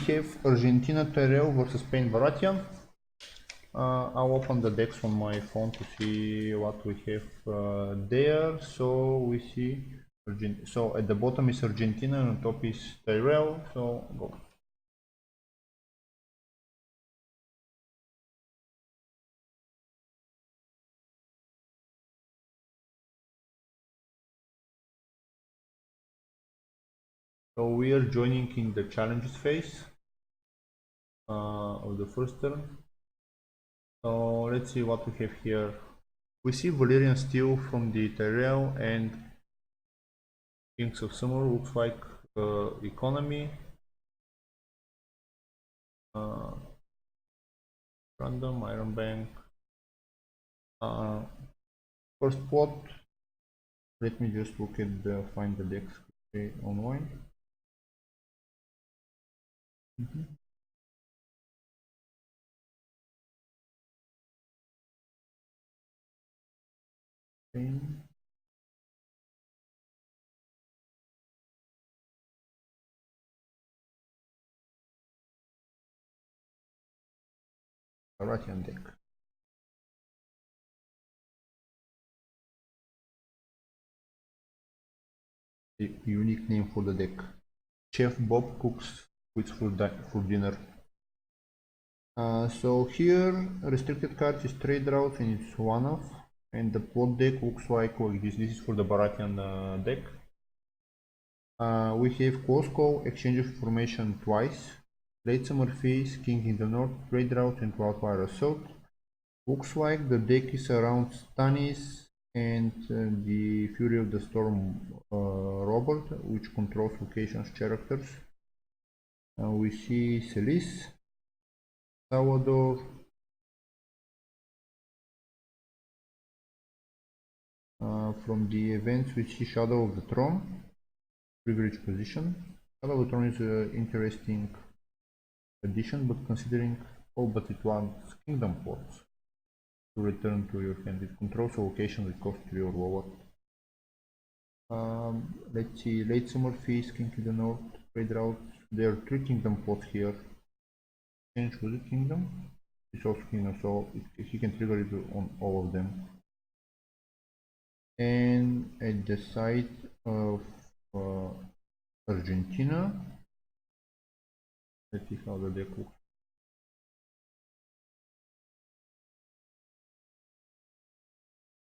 have Argentina Tyrell versus Spain Baratheon. I'll open the decks on my phone to see what we have there. So we see so at the bottom is Argentina and on top is Tyrell. So go. So we are joining in the challenges phase of the first turn. So let's see what we have here. We see Valyrian Steel from the Tyrell and Kings of Summer. Looks like economy. Random Iron Bank. First plot. Let me just look at find the decks online. Baratheon deck. The unique name for the deck. Chef Bob cooks with for dinner. So here restricted card is trade routes and it's one off, and the plot deck looks like this. This is for the Baratheon deck. We have close call, exchange of information twice, late summer phase, king in the north, trade route and wildfire assault. Looks like the deck is around Stannis and the Fury of the Storm Robert, which controls locations characters. We see Celis, Salvador, from the events we see Shadow of the Throne, privileged position. Shadow of the Throne is an interesting addition, but considering all but it wants Kingdom Ports to return to your hand. It controls a location that costs 3 or lower. Let's see, late summer feast, king in the north, trade routes. There are 3 kingdom plots here. Change with the kingdom. It's also kingdom, so he can trigger it on all of them. And at the side of Argentina, let's see how the deck looks.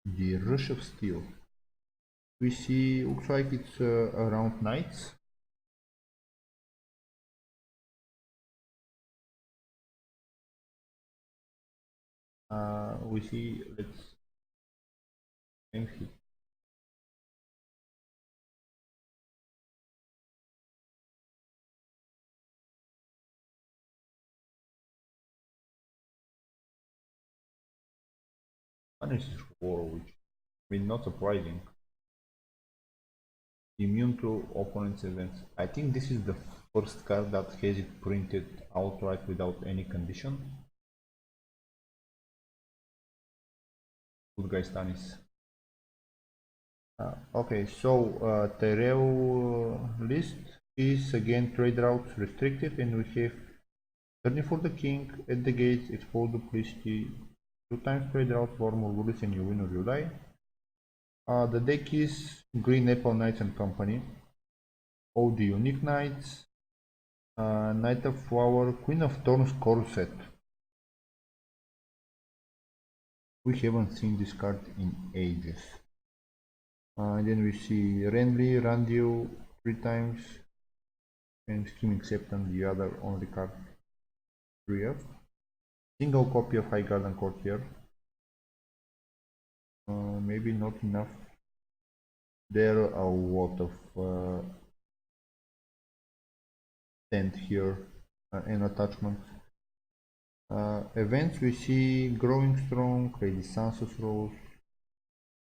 The Rush of Steel. We see, looks like it's around knights. We see, let's end it. Spanish war, which I mean, not surprising. Immune to opponent's events. I think this is the first card that has it printed outright without any condition. Good guy Stannis. Okay, so Tyrell list is again trade routes restricted, and we have turning for the king at the gates, expose duplicity, 2 times trade routes, war more rules, and you win or you die. The deck is Green Apple Knights and Company, all the unique knights, Knight of Flower, Queen of Thorns Corset. We haven't seen this card in ages. Then we see Renly, Randil 3 times, and Scheming Septon, the other only card 3F. Single copy of High Garden Court here. Maybe not enough. There are a lot of tent here and attachments. Events we see Growing Strong, Lady Sansa's Rose,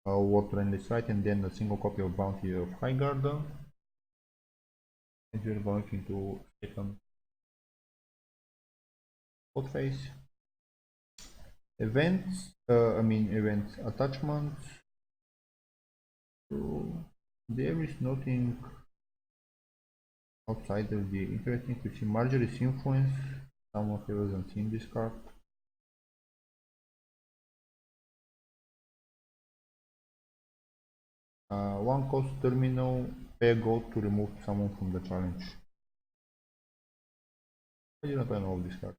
Water Endless Right, and then a single copy of Bounty of High Garden. And we're going into second pot phase. Events, events attachments. So there is nothing outside of the interesting to see Marjorie's influence. Someone who hasn't seen this card. One cost terminal, pay a gold to remove someone from the challenge. I didn't know this card.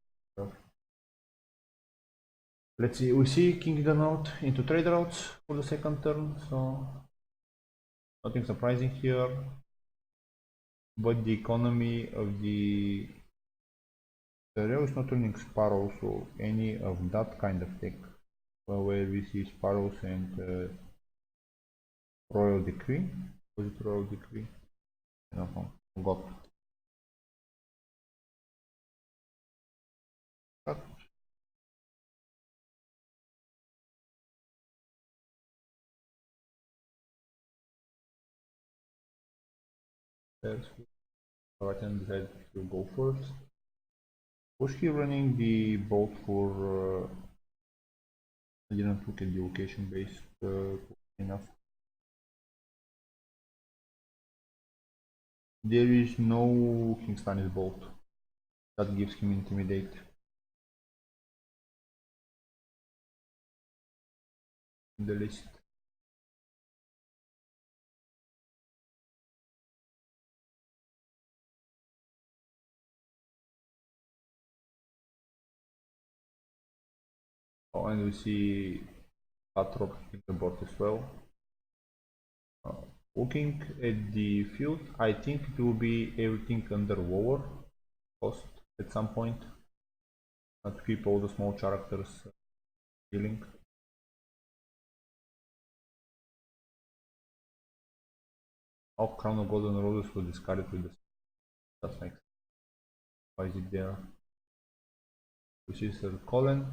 Let's see, we see King done out into trade routes for the second turn, so nothing surprising here. But the economy of the Tyrell is not turning Sparrow, so any of that kind of tech, where we see Sparrows and Royal Decree. Was it Royal Decree? No, forgot. Cut. Baratheon decided to go first. Was he running the boat for? I didn't look at the location based enough. There is no King Stannis bolt that gives him intimidate. In the list. Oh, and we see Patrok in the board as well. Looking at the field, I think it will be everything under lower cost at some point. To keep all the small characters healing. Oh, Crown of Golden Roses was discarded with the. That's nice. Why is it there? Which is Colin.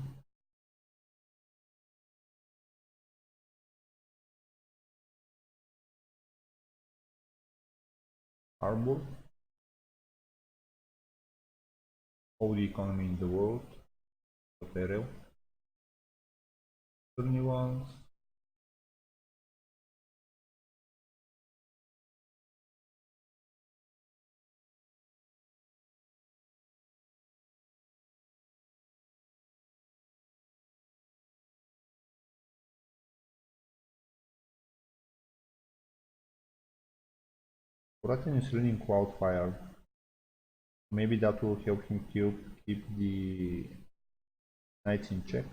Harbor. All the economy in the world. Tyrell. 21. Baratheon is running Wildfire. Maybe that will help him keep the knights in check.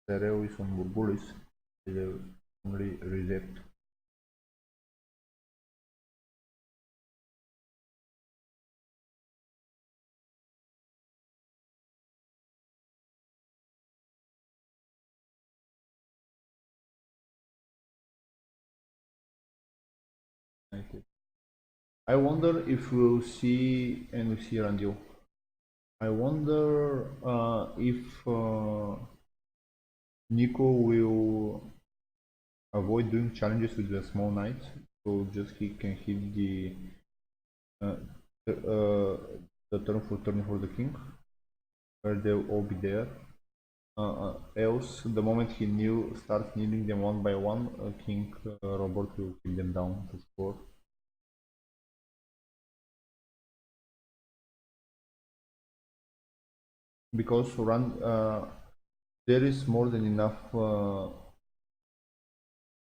Tyrell is on Burbulis. Will only reset. I wonder if we'll see, and we see Randio. I wonder if Nico will avoid doing challenges with the small knights, so just he can hit uh, the, uh, the turn for the king, where they'll all be there. Else, the moment he starts kneeling them one by one, King Robert will kill them down to score. Because there is more than enough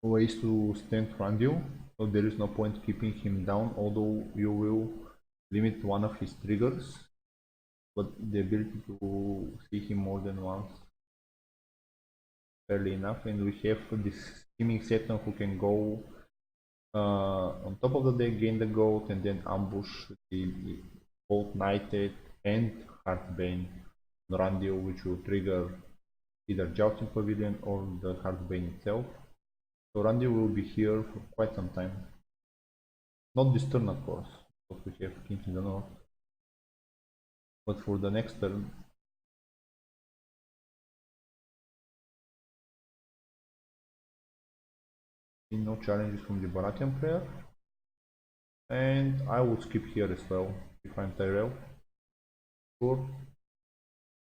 ways to stand Randio, so there is no point keeping him down, although you will limit one of his triggers, but the ability to see him more than once fairly enough. And we have this scheming Satan who can go on top of the deck, gain the gold, and then ambush the both Knighted and Heartbane Randio, which will trigger either Jousting Pavilion or the Heartbane itself. So Randio will be here for quite some time. Not this turn, of course, because we have King in the north. But for the next turn, no challenges from the Baratheon player. And I would skip here as well if I'm Tyrell. Sure.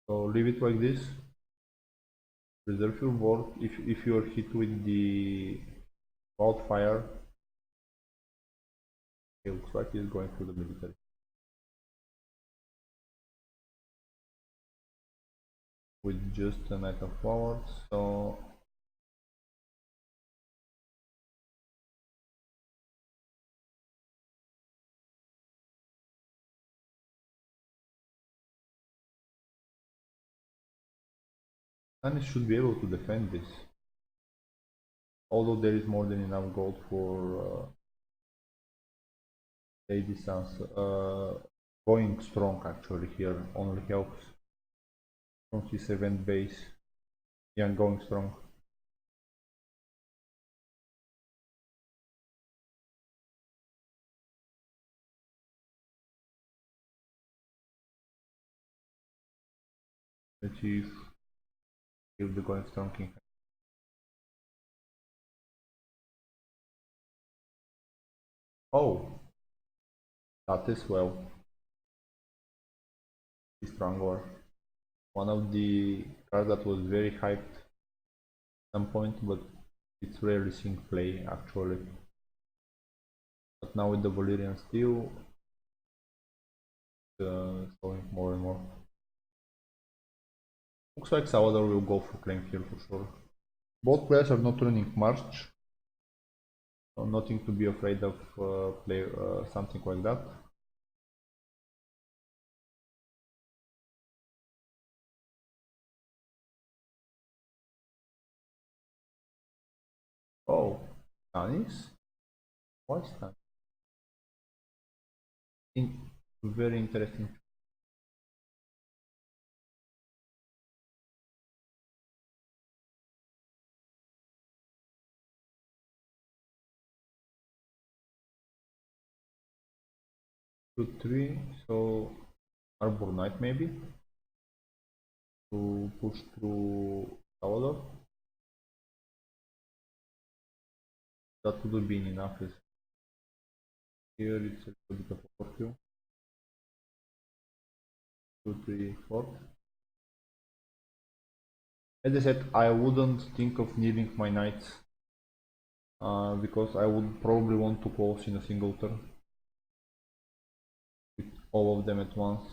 So leave it like this. Reserve your board if you are hit with the wildfire. It looks like he's going for the military. with just a knight of flowers. So Stannis should be able to defend this, although there is more than enough gold for Lady Sans. Going strong actually here only helps from his event base. Yeah, going strong. Achieve kill the going strong king. Oh, that is well. Stronger. One of the cards that was very hyped at some point, but it's rarely seen play actually. But now with the Valyrian Steel, showing more and more. Looks like Salvador will go for claim here for sure. Both players are not running March, so nothing to be afraid of play something like that. Oh, Stannis? Why Stannis? Very interesting. Two, three, so Arbor Knight maybe to push through Salvador. That would have been enough. Here it's a little bit of a overkill. 2, 3, 4. As I said, I wouldn't think of needing my knights because I would probably want to close in a single turn with all of them at once.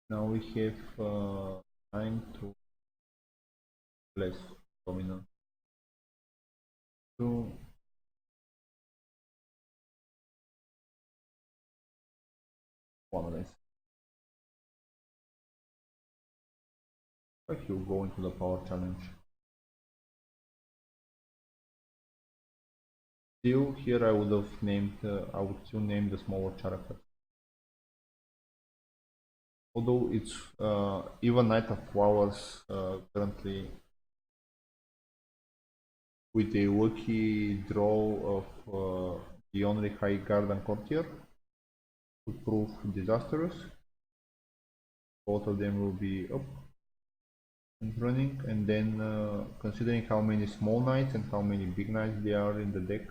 Now we have 9 to less dominant. 2, 1 less. Like you go into the power challenge. Still, here I would have named, I would still name the smaller character. Although it's even Knight of Flowers currently with a lucky draw of the only High Guard and Courtier would prove disastrous. Both of them will be up and running, and then considering how many small knights and how many big knights there are in the deck,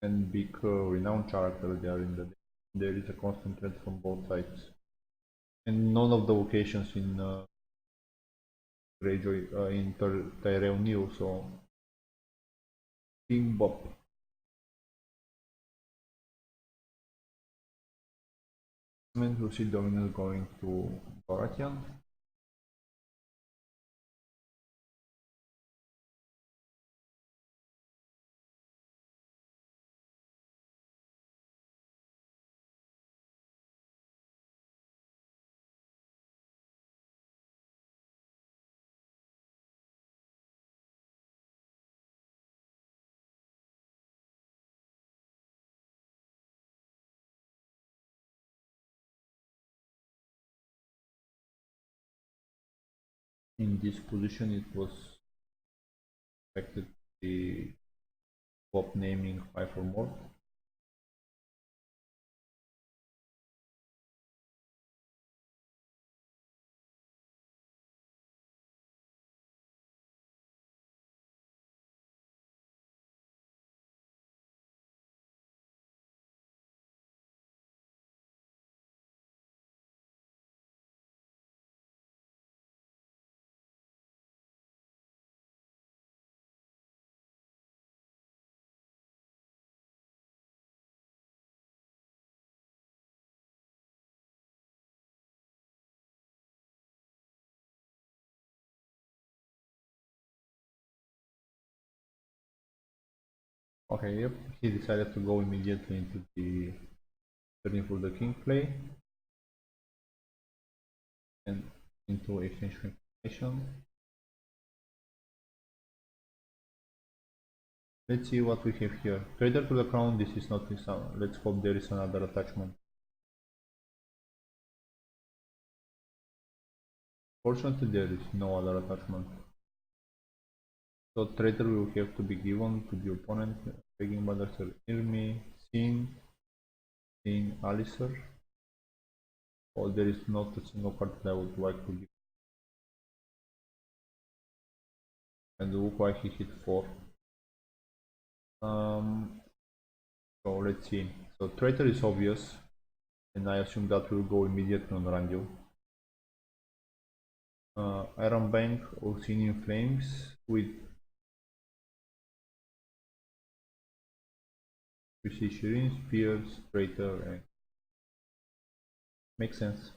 and big renowned characters there in the deck, there is a constant threat from both sides. And none of the locations in Greyjoy in Tyrell new, so King Bob. We'll see Dominus going to Baratheon. In this position, it was expected to be Bob naming 5 or more. Okay, yep, he decided to go immediately into the turning for the king play and into exchange for information. Let's see what we have here. Traitor to the crown, this is not this. Let's hope there is another attachment. Fortunately, there is no other attachment. So traitor will have to be given to the opponent, begging brothers to hear me, seeing Alistair. Oh, there is not a single card that I would like to give. And look why he hit 4. So let's see. So traitor is obvious, and I assume that will go immediately on Randu. Iron Bank or Seen in Flames with we see Shireen, Spears, Traitor, and makes sense.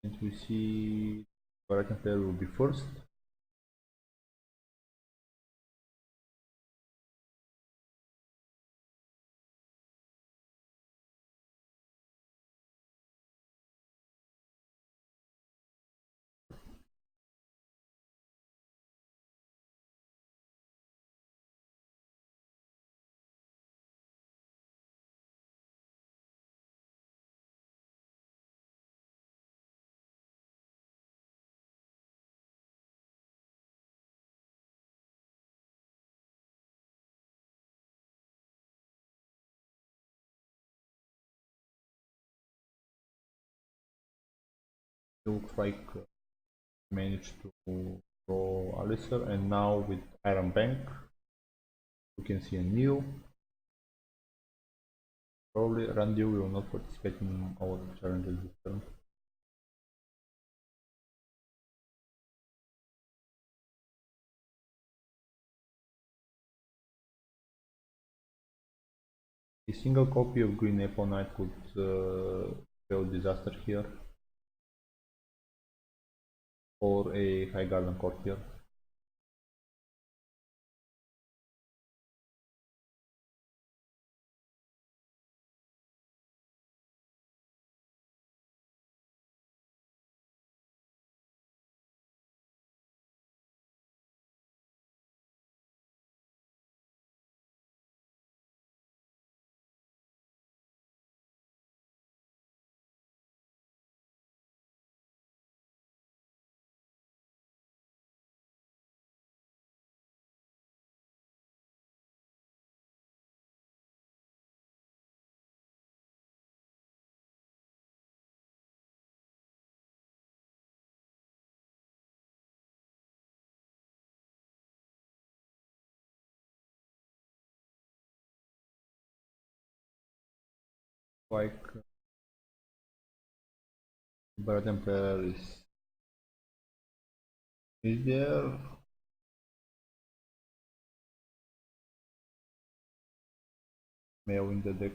And we see Baratheon player will be first. Looks like managed to draw Alistair, and now with Iron Bank we can see a new. Probably Randy will not participate in our challenges this turn. A single copy of Green Apple Knight could spell disaster here, or a High Garden Court here. Like Baratheon player is there. May I win the deck?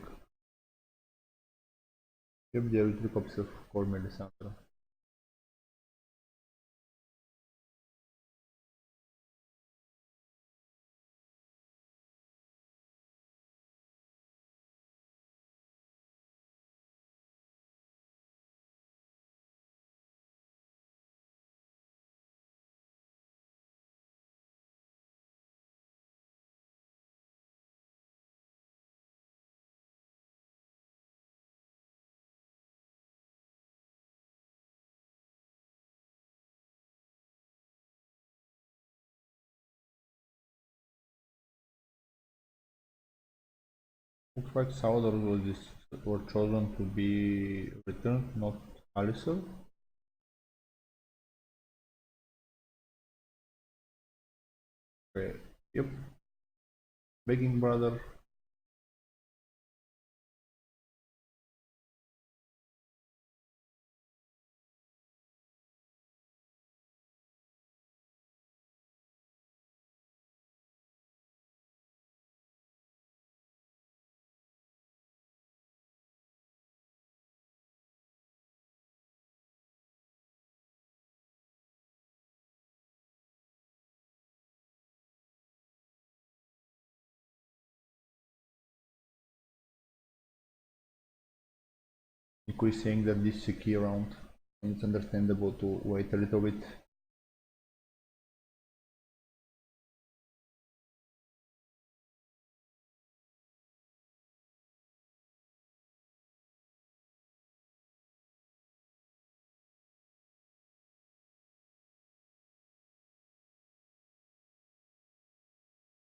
Yep, there are 3 copies of Core Melisandre. Looks like Saudor were chosen to be returned, not Alistair. Okay. Yep. Begging brother. Nico is saying that this is a key round, and it's understandable to wait a little bit.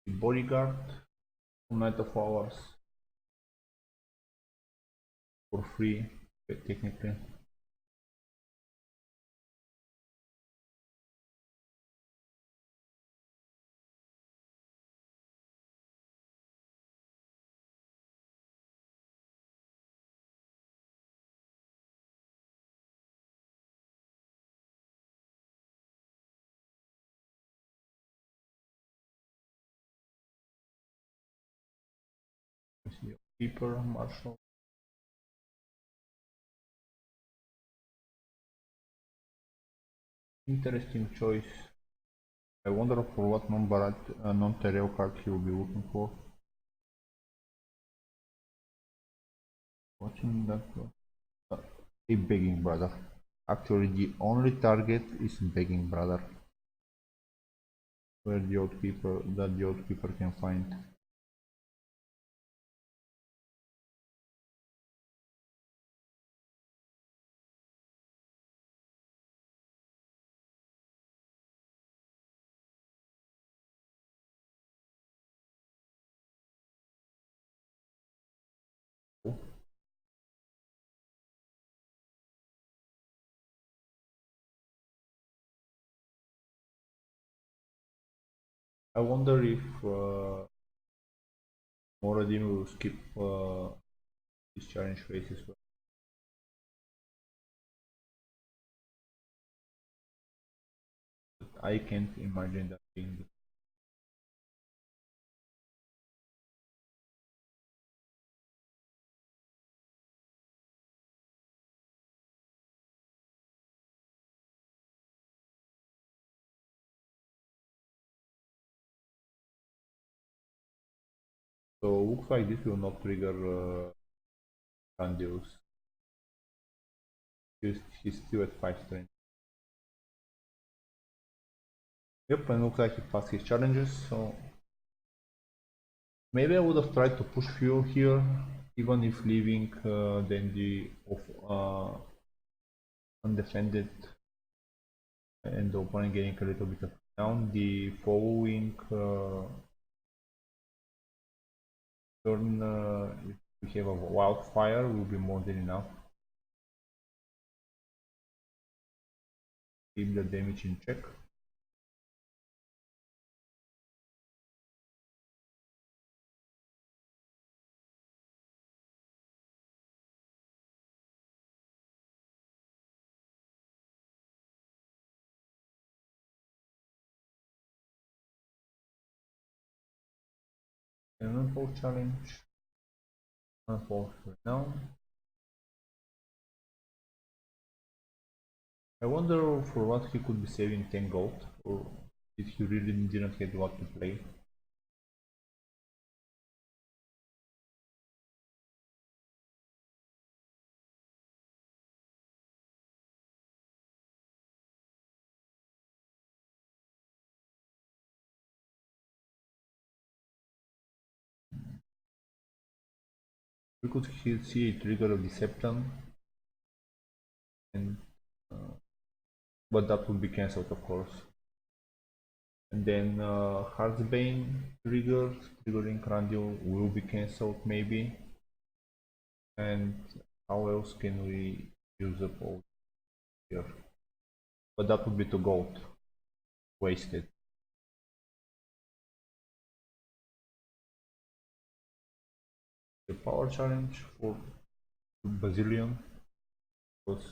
The bodyguard, Knight of Hours for free, technically. Keeper, Marshal. Interesting choice. I wonder for what non-Tyrell card he will be looking for. Watching that. A begging brother. Actually, the only target is begging brother. Where the old keeper that the old keeper can find. I wonder if Moradin will skip this challenge phase as well. But I can't imagine that being the. So looks like this will not trigger Grandiose. He's still at 5 strength. Yep, and looks like he passed his challenges, so maybe I would have tried to push fuel here, even if leaving Dandy undefended and the opponent getting a little bit of down. The following turn, if we have a wildfire, will be more than enough. Keep the damage in check. Cannonball challenge. Cannonball for now. I wonder for what he could be saving 10 gold, or if he really didn't have what to play. We could see a trigger of Deception, and but that would be cancelled, of course. And then Heartsbane triggering Randio will be cancelled maybe. And how else can we use up all here? But that would be to gold. Wasted. The power challenge for Basilion was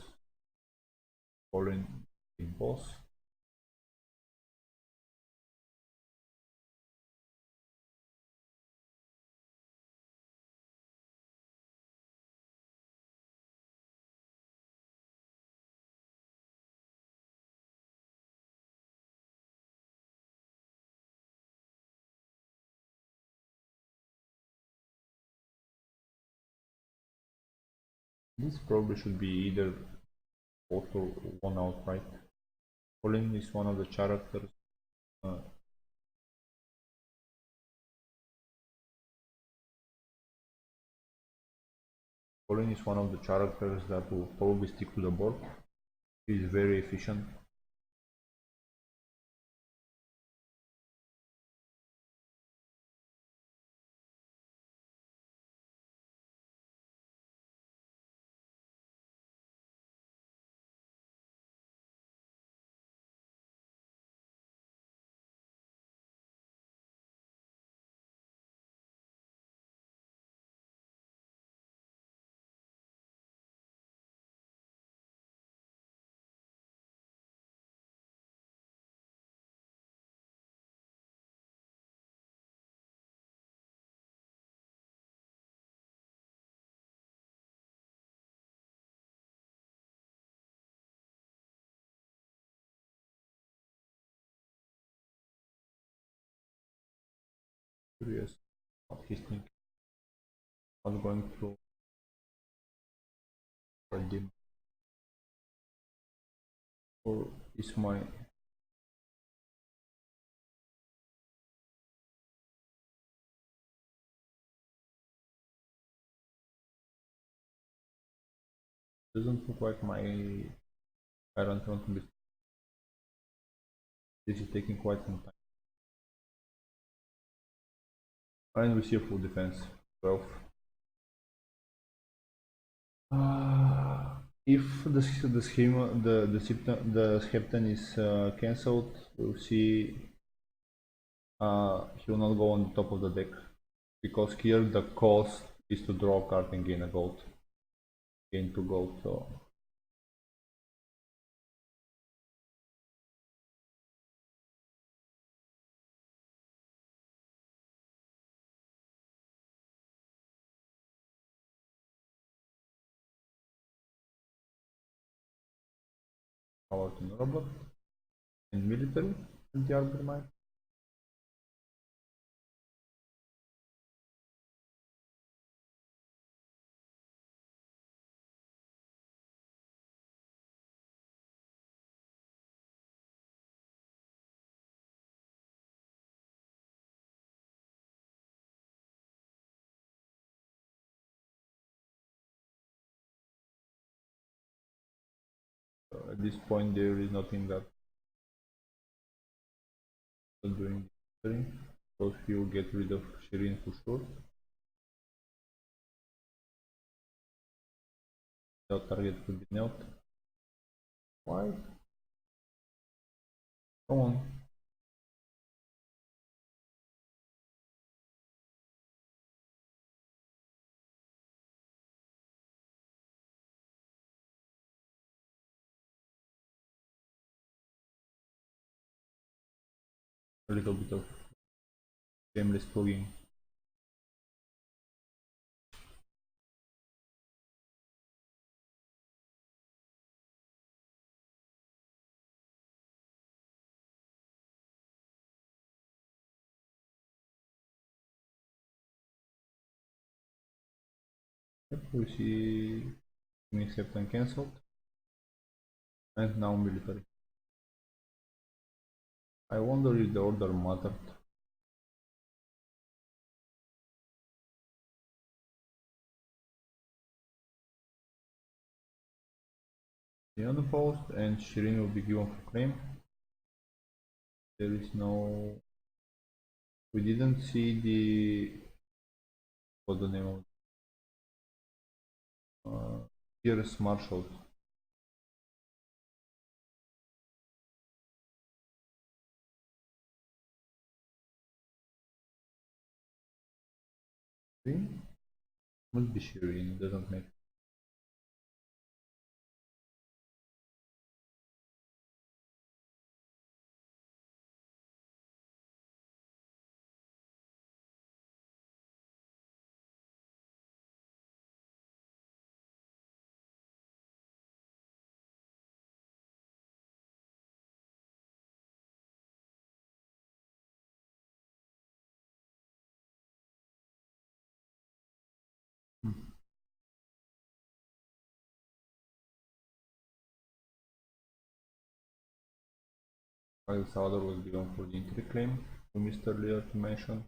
falling in boss. This probably should be either both or one outright. Colin is one of the characters. Uh, Colin is one of the characters that will probably stick to the board. He is very efficient. Curious what he's thinking. Not going to redeem or is my doesn't look like my current run to be. This is taking quite some time. And we see a full defense 12. If the schema the Skepton is cancelled, we'll see he will not go on the top of the deck because here the cost is to draw a card and gain a gold, gain 2 gold. So power to robot and military and the arbor knight. At this point there is nothing that doing because he will get rid of Shirin for sure. The target could be nailed. Why? Come on. A little bit of shameless plugging. Yep, we see accept and cancelled. And now military. I wonder if the order mattered. The unopposed and Shirin will be given for claim. There is no. We didn't see the. What's the name of Pierce Marshall. Must be Shirin, doesn't make. El Salvador was given for the entry claim we missed earlier to mention.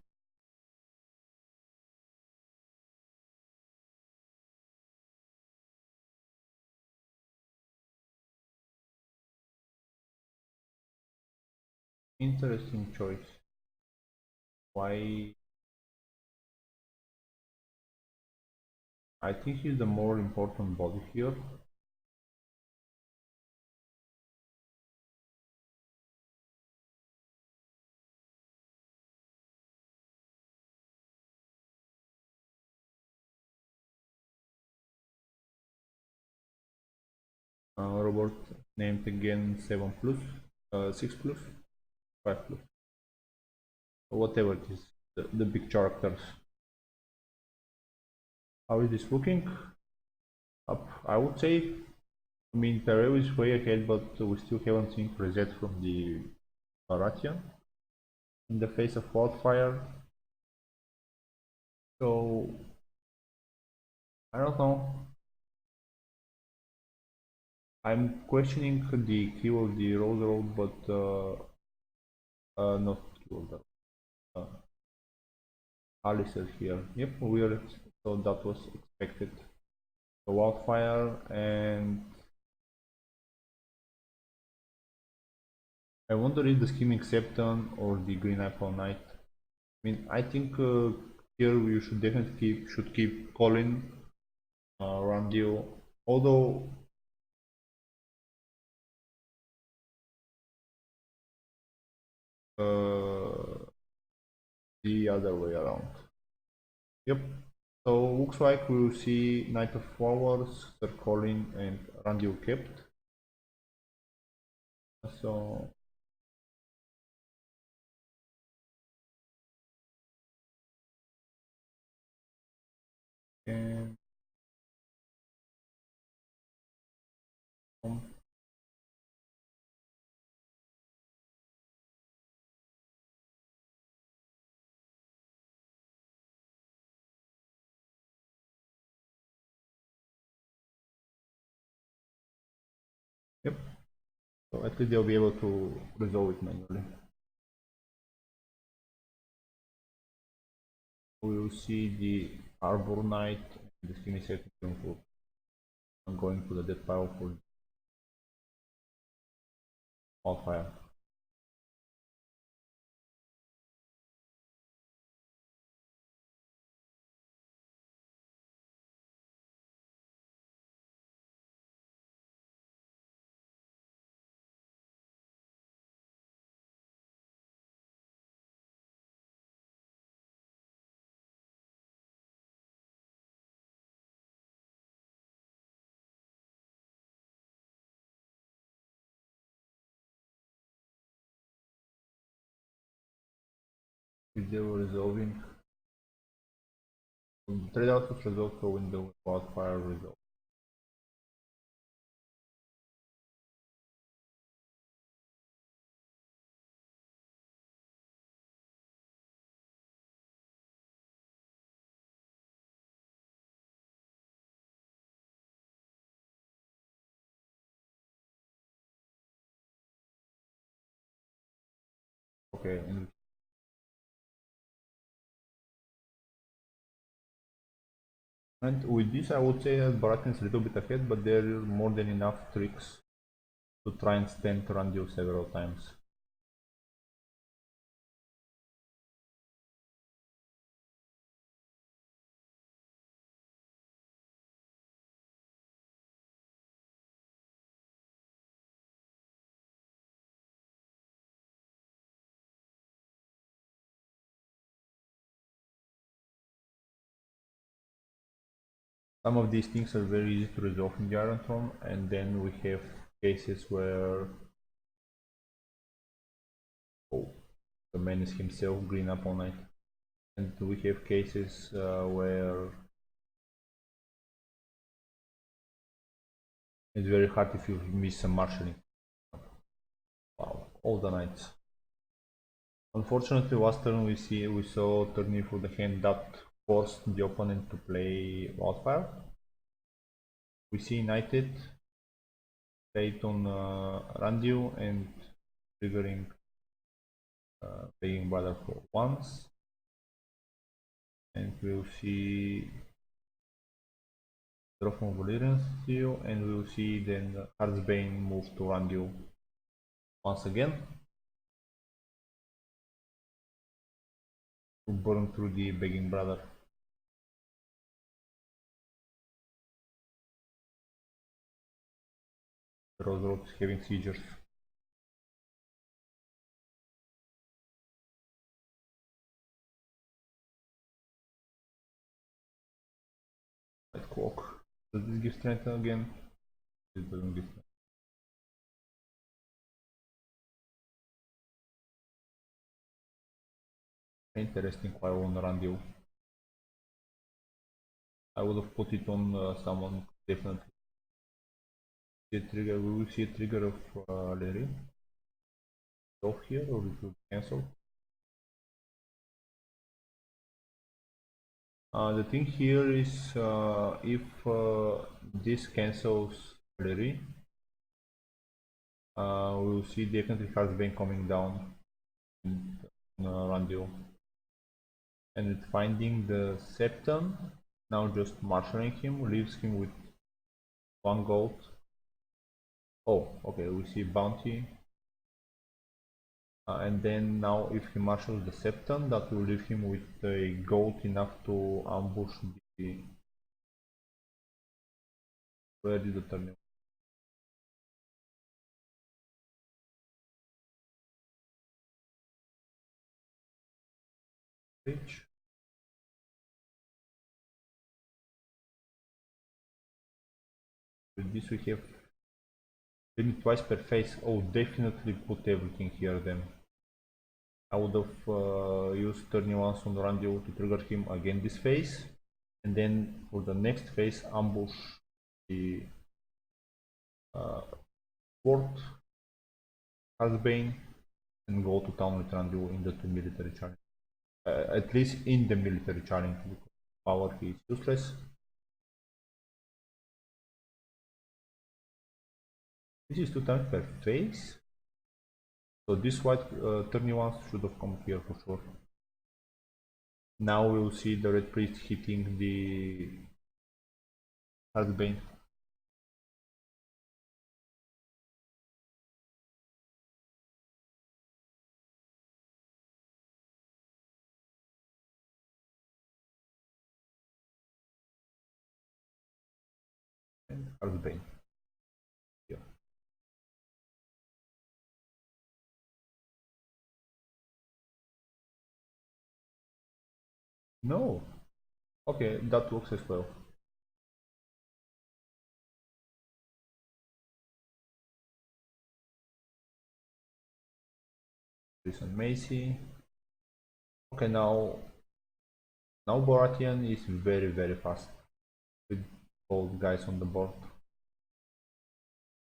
Interesting choice. Why? I think he's the more important body here. Robert named again 7 plus, 6 plus, 5 plus, whatever it is, the big characters. How is this looking? Up, I would say. I mean, Tyrell is way ahead, but we still haven't seen reset from the Baratheon in the face of wildfire. So, I don't know. I'm questioning the kill of the Rose Road, but not kill of the Alistair here. Yep, weird. So that was expected. The wildfire, and I wonder if the Scheming Septon or the Green Apple Knight. I mean, I think here we should definitely keep Colin Randio, although the other way around. Yep. So looks like we will see Knight of Flowers, Sir Colin, and Randio kept. So and yep. So at least they'll be able to resolve it manually. We will see the Arbor Knight and the Skinny Second for going to the death pile for wildfire. If they were resolving, trade out was resolved, so when the wildfire resolved. Okay, and with this I would say that Baratheon is a little bit ahead, but there are more than enough tricks to try and stand Randio several times. Some of these things are very easy to resolve in the Iron Throne, and then we have cases where the man is himself Green Apple Knight, and we have cases where it's very hard if you miss a marshalling. Wow, all the knights. Unfortunately, last turn we saw turning for the hand that forced the opponent to play Wildfire. We see Knighted played on Randio, and triggering begging brother for once, and we'll see draw from Valyrian Steel, and we'll see then Heartsbane move to Randall once again to burn through the begging brother. Rose Roads having seizures. White clock. Does this give strength again? This doesn't give strength. Interesting while on Randall. I would have put it on someone definitely. The trigger, we will see a trigger of Larry. Off here or it will cancel. The thing here is if this cancels Larry, we'll see definitely Heartsbane coming down in Randall. And with finding the Septon, now just marshalling him, leaves him with 1 gold. Oh, okay, we see bounty. And then now if he marshals the Septon, that will leave him with a gold enough to ambush the... Where did the turn? Reach. With this we have limit twice per phase. Oh, definitely put everything here then. I would have used turning once on Randall to trigger him again this phase, and then for the next phase ambush the fort Heartsbane and go to town with Randall in the 2 military challenge. At least in the military challenge, because power he is useless. This is 2 times per phase. So this white turning once should have come here for sure. Now we will see the red priest hitting the Heartsbane. And Heartsbane. Yeah. No. Okay, that works as well. Listen, Macy. Okay, now Baratheon is very fast with both guys on the board.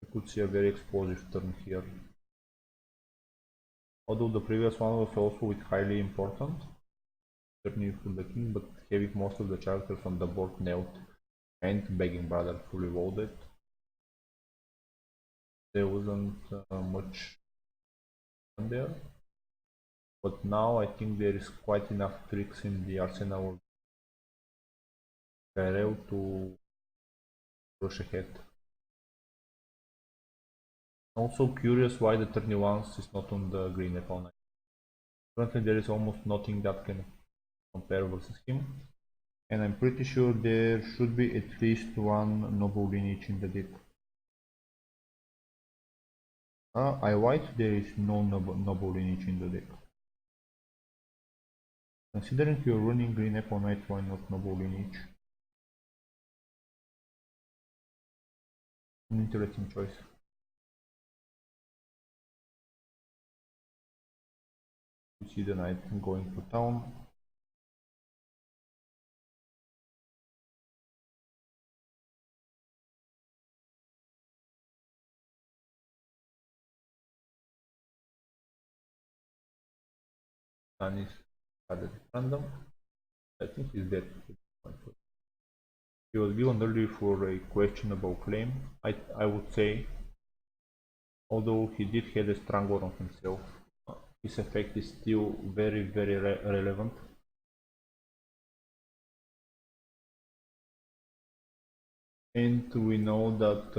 You could see a very explosive turn here. Although the previous one was also with highly important turning for the king, but having most of the characters on the board nailed and begging brother fully loaded. There wasn't much there. But now I think there is quite enough tricks in the arsenal of Tyrell to rush ahead. Also curious why the 31 is not on the green opponent. Currently there is almost nothing that can compare versus him. And I'm pretty sure there should be at least 1 noble lineage in the deck. I white, there is no noble lineage in the deck. Considering you're running green Apple Knight, why not noble lineage? An interesting choice. You see the knight going to town. And is added random. I think he's dead. He was given earlier for a questionable claim. I would say Although he did have a strong war on himself, his effect is still very relevant. And we know that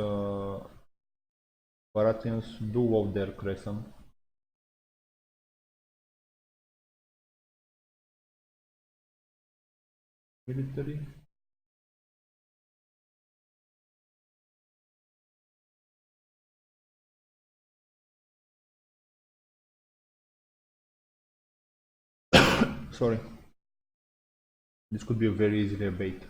Baratheons do love their crescent. Military. Sorry. This could be a very easily a bait.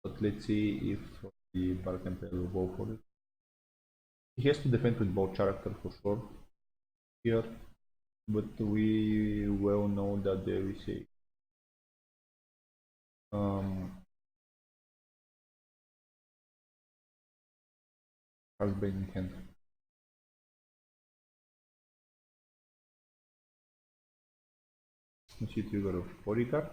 But let's see if the Baratheon player will go for it. He has to defend with both characters for sure here, but we well know that there is a husband in hand. You see trigger of bodyguard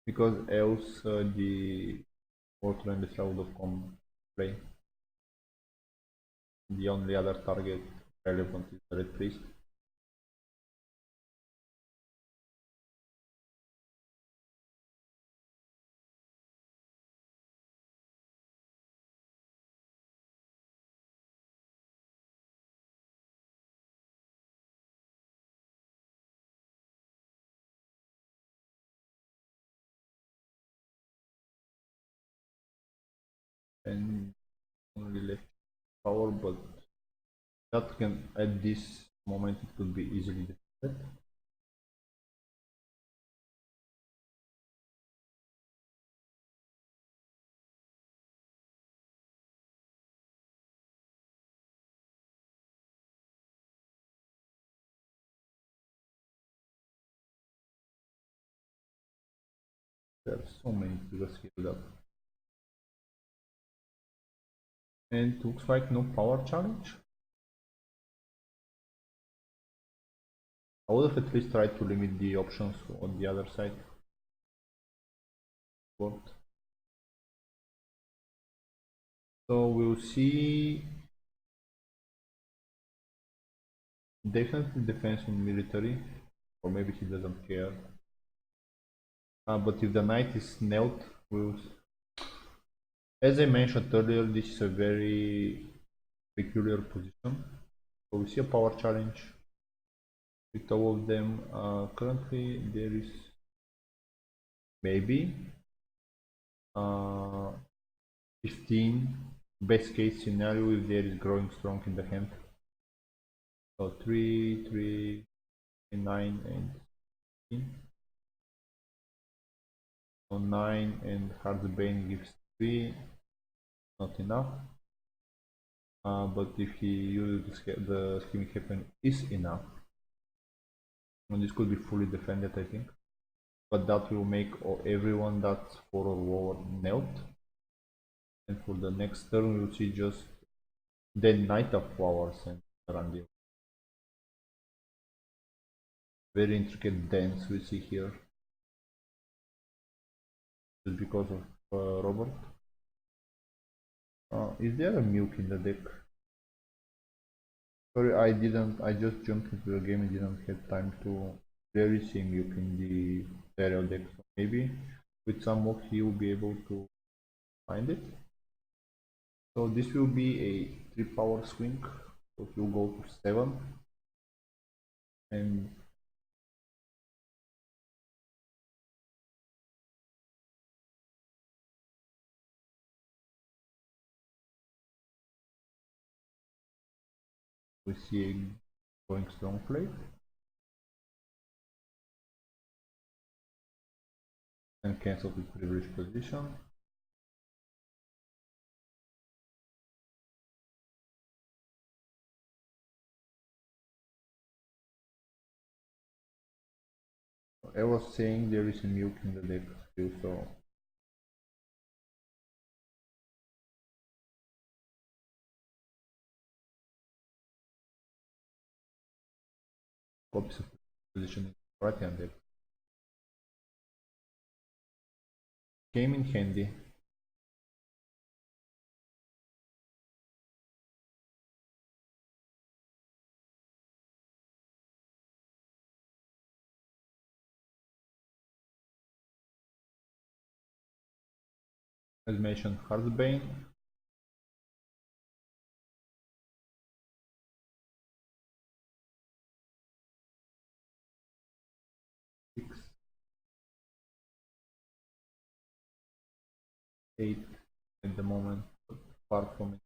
because else the water and the shroud of com play. The only other target relevant is the red priest. And only left power, but that can at this moment it could be easily defended. There are so many triggers here that, and it looks like no power challenge. I would have at least tried to limit the options on the other side. But so we'll see. Definitely defense in military, or maybe he doesn't care. But if the knight is knelt, we'll. As I mentioned earlier, this is a very peculiar position. So we see a power challenge with all of them. Currently, there is maybe 15 best case scenario if there is growing strong in the hand. So 3, 3, 9, and 15. So 9 and Heartsbane gives 3, not enough. But if he uses the scheming weapon is enough, and this could be fully defended, I think. But that will make everyone that's 4 or lower knelt. And for the next turn, we'll see just the Knight of Flowers and Randy. Very intricate dance we see here. Just because of Robert. Is there a milk in the deck? Sorry, I just jumped into the game and didn't have time to really see milk in the Tyrell deck. So maybe with some luck he will be able to find it. So this will be a 3 power swing. So he'll go to 7. And we see a going strong play. And cancel with privileged position. I was saying there is a milk in the deck still, so copies of position in Baratheon deck. came in handy. As mentioned, Heartbane. Six, 8 at the moment, but far from it.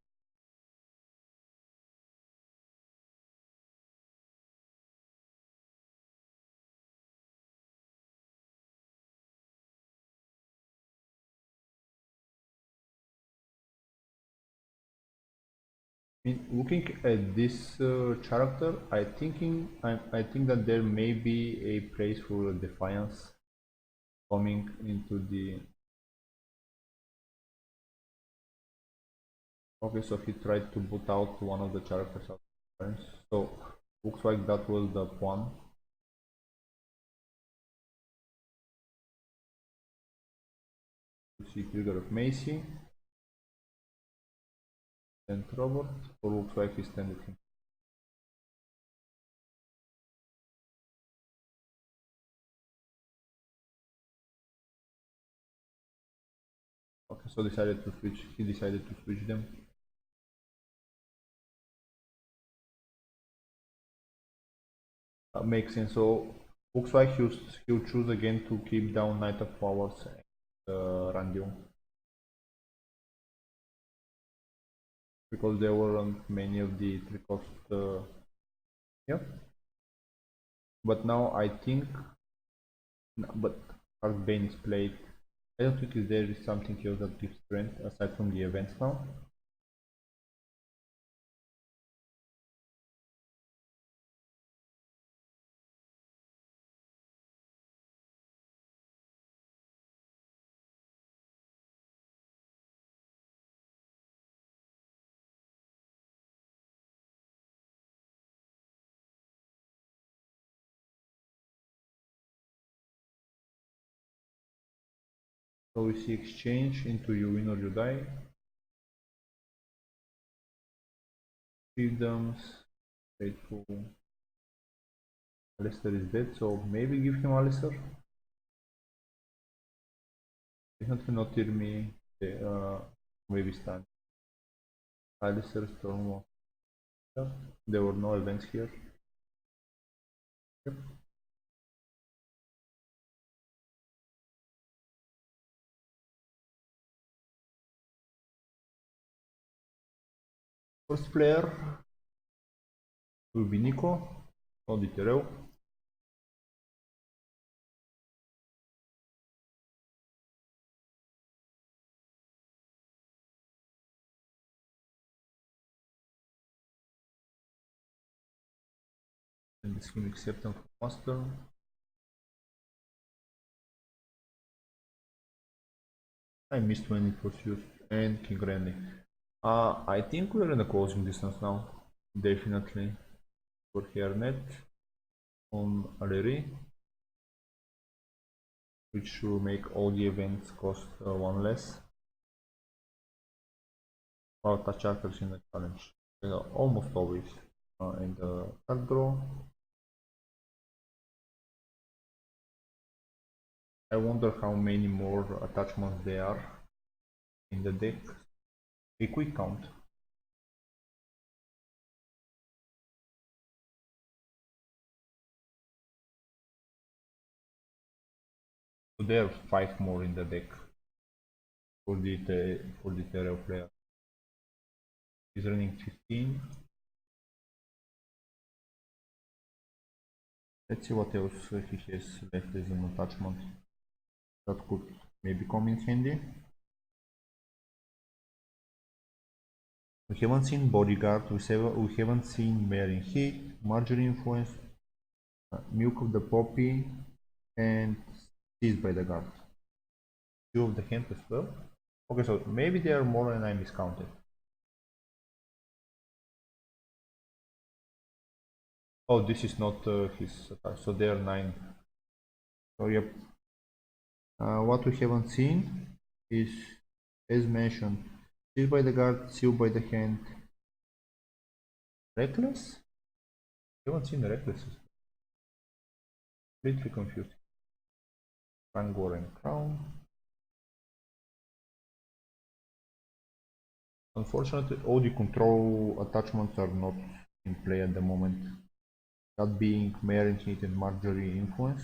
Looking at this character, I think that there may be a place for Defiance coming into the. Okay, so he tried to boot out one of the characters out of turns. So looks like that was the one. See trigger of Macy and Robert, or looks like he standed him. Okay, so decided to switch. He decided to switch them. Makes sense. So looks like he'll choose again to keep down Knight of Flowers and Randium, because there weren't many of the 3-cost. Yeah. But now I think, but Arcbane is played. I don't think there is something else that gives strength aside from the events now. So we see exchange into you win or you die. Freedoms, faithful. Alistair is dead, so maybe give him Alistair. Definitely not hear me. Maybe stand. Alistair, Storm. There were no events here. Yep. First player will be Nico, or the Tyrell. And this will accept them from master. I missed when it was used, and King Randy. I think we're in the closing distance now. Definitely. For Hairnet on Aleri, which will make all the events cost one less. Or touch characters in the challenge. Almost always. In the card draw. I wonder how many more attachments there are in the deck. A quick count. So there are 5 more in the deck for the Tyrell player. He's running 15. Let's see what else he has left as an attachment that could maybe come in handy. We haven't seen Bodyguard, we haven't seen Marrying Heat, Marjorie Influence, Milk of the Poppy, and Seized by the Guard. Two of the hand as well. Okay, so maybe there are more and I miscounted. Oh, this is not his attack, so there are 9. So yep. What we haven't seen is, as mentioned, sealed by the guard, sealed by the hand. Reckless? I haven't seen the recklesses. Completely confused. Fangor and Crown. Unfortunately, all the control attachments are not in play at the moment. That being Mare Infinite and Marjorie Influence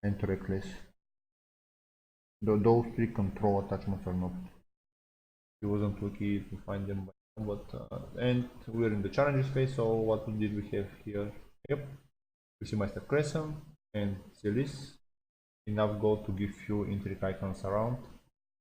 and Reckless. Those three control attachments are not. It wasn't lucky to find them by now, but and we're in the challenges phase, so what did we have here? Yep. We see Master Crescent and Celis. Enough gold to give few intrigue icons around.